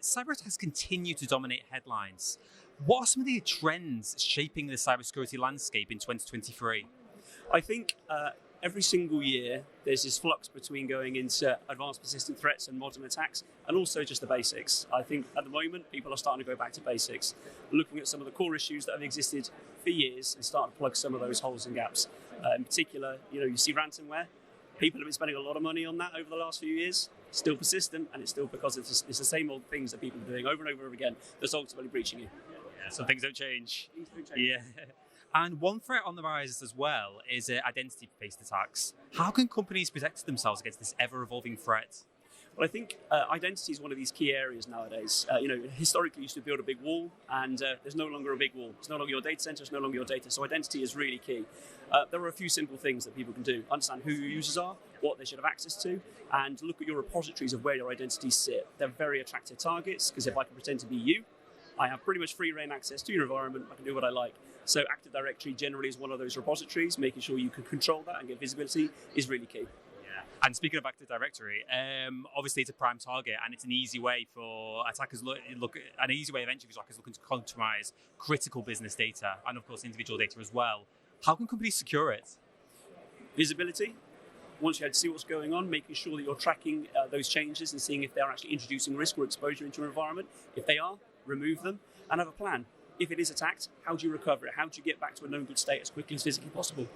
cyber attacks continue to dominate headlines. What are some of the trends shaping the cybersecurity landscape in 2023? I think every single year there's this flux between going into advanced persistent threats and modern attacks, and also just the basics. I think at the moment people are starting to go back to basics, looking at some of the core issues that have existed for years and starting to plug some of those holes and gaps. In particular, you see ransomware. People have been spending a lot of money on that over the last few years. It's still persistent, and it's still because it's the same old things that people are doing over and over again that's ultimately breaching you. Yeah, some things don't change. Yeah. And one threat on the rise as well is identity-based attacks. How can companies protect themselves against this ever-evolving threat? Well, I think identity is one of these key areas nowadays. Historically, you used to build a big wall, and there's no longer a big wall. It's no longer your data center, it's no longer your data. So identity is really key. There are a few simple things that people can do. Understand who your users are, what they should have access to, and look at your repositories of where your identities sit. They're very attractive targets, because if I can pretend to be you, I have pretty much free reign access to your environment. I can do what I like. So Active Directory generally is one of those repositories. Making sure you can control that and get visibility is really key. And speaking of Active Directory, obviously it's a prime target, and it's an easy way for attackers an easy way of entry for attackers looking to compromise critical business data and of course individual data as well. How can companies secure it? Visibility. Once you see what's going on, making sure that you're tracking those changes and seeing if they're actually introducing risk or exposure into your environment. If they are, remove them and have a plan. If it is attacked, how do you recover it? How do you get back to a known good state as quickly as physically possible?